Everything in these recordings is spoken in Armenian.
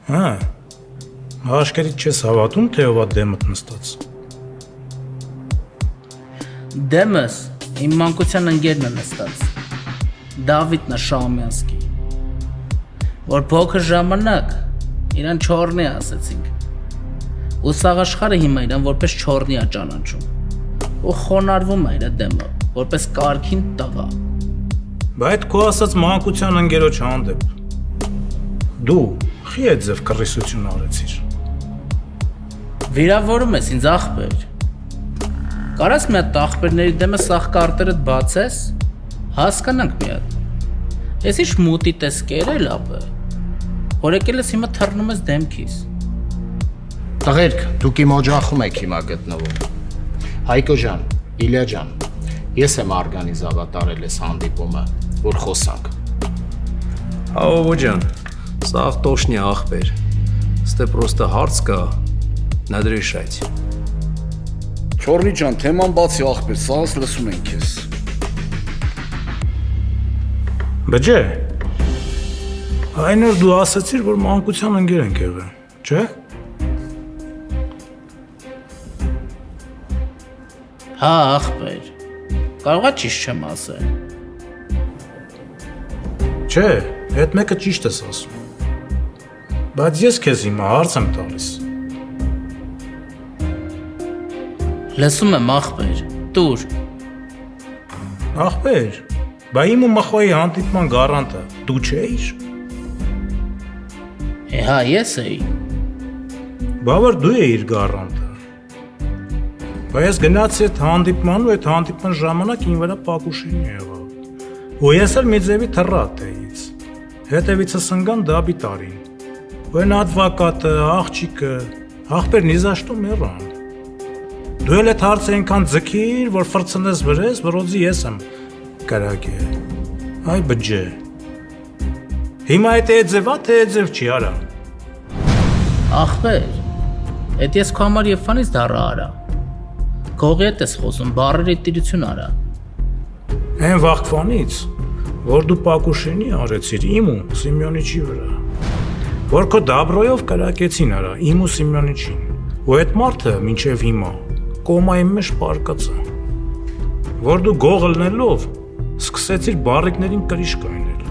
Հա, աշկերիդ չես հավատում, թե ով է դեմդ նստած։ Դեմս իմ մանկության ընկերն է նստած, Դավիթ Նաշամյանսկի, որ փոքր ժամանակ իրան չորնի ասեցինք, ու սաղ աշխարհը հիմա իրան որպես չորնի է ճանաչում, ու խոնարհվում է իր դեմը, որպես կարգին տղա։ Բա այդ քո ասած մանկության ընկերոջ հանդեպ դու խի այդ ձև կռիսություն արեցիր։ Վիրավորում ես ինձ ախպեր։ Կարաս մի հատ ախպերների դեմը սաղ կարտերդ բացես, հասկանանք մի հատ։ Ես ինչ մուտի տեսքեր էլ ապը, որ եկել ես հիմա թռնում ես դեմքիս։ Տղերք, դուք իմ օջախում եք հիմա գտնվում։ Հայկո ջան, Իլյա ջան, ես եմ օրգանիզավատարել ես հանդիպումը, որ խոսանք։ Ահա ջան, սաղ տոշնի ախպեր, ստե պրոստը հարց կա, надо решать։ Չորնի ջան, թեման բացի ախպեր, սաղս լսում ենք ես։ Բջե, այն որ դու ասացիր, որ մանկության ընկեր ենք եղել, չէ՞։ Հա, ախպեր, կարողա ճիշտ չեմ ասել։ Չէ, այդ մեկը ճիշտ ես ասում։ Բայց ես քեզ հիմա հարց եմ տալիս։ Լսում եմ ախպեր, տուր։ Ախպեր, բա իմ ու Մխոյի հանդիպման գարանտը դու չէիր։ Հա, ես էի։ Բա որ դու էիր գարանտը։ Բա ես գնացի այդ հանդիպման ու այդ հանդիպման ժամանակ ին վրա պակուշին եղավ։ Ու ես էլ մի ձևի թռա տեից։ Հետևիցս ընկան դաբի տարին։ Ու այն advocate-ը, աղջիկը, ախպեր նիզաշտու մեռան։ Դու էլ այդ հարցը այնքան ձգիր, որ ֆրցնես վրես, որոձի ես եմ կրակել։ Այ բջե։ Հիմա այդ ձևա, թե ձև չի, արա։ Ախպեր, էդ ես քո համար եւ ֆանից դառա արա։ Քողի հետ ես խոսում, բառերի տիրություն արա։ Այն վաղքվանից, որ դու Պակուշինի արեցիր իմ ու Սիմյոնիչի վրա, որ քո դաբրոյով կրակեցին արա իմ ու Սիմյոնիչին, ու այդ մարդը մինչև հիմա կոմայի մեջ պարկած է, որ դու գողլնելով սկսեցիր բարիկներին կրիշ կայնել,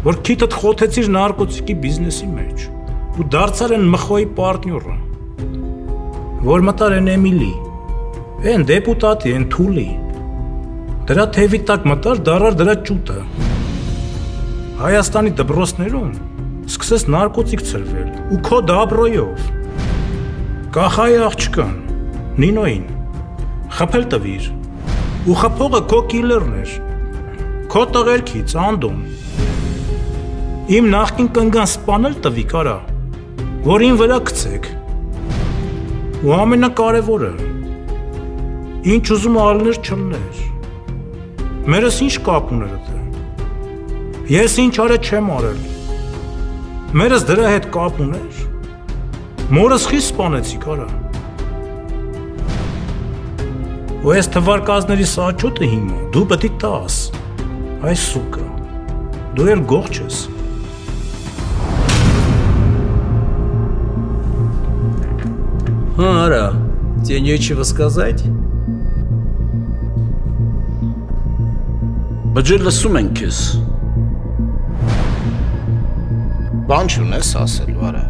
որ քիթդ խոթեցիր նարկոտիկի բիզնեսի մեջ ու դարձար են Մխոյի պարտնյորը, որ մտար են Էմիլի, են դեպուտատի, են թուլի, դրա թևի տակ մտար դարար դրա ճուտը, Հայաստանի դպրոցներում սկսես նարկոտիկ ցրվել ու քո դաբրոյով, կախայի աղջկան, Նինոին, խփել տվիր, ու խփողը քո կիլերն էր, քո տղերքից, անդոն, իմ նախկին կնգան սպանել տվի կարա, որ ին վրա կցեք, ու ամենակարևորը, ինչ ուզում ալներ չլներ, մերս ինչ կապ ուներ դե, ես ինչ արա չեմ արել, մերս դրա հետ կապ ուներ, մորս խի սպանեցի կարա, ու ես թվարկազների սաչոտը հիմա, դու պտի տաս, այս սուկը, դու էլ գող չես։ Ара, тебе нечего сказать? Բջե լսում ենք ես։ Բան չունես ասելու, արա։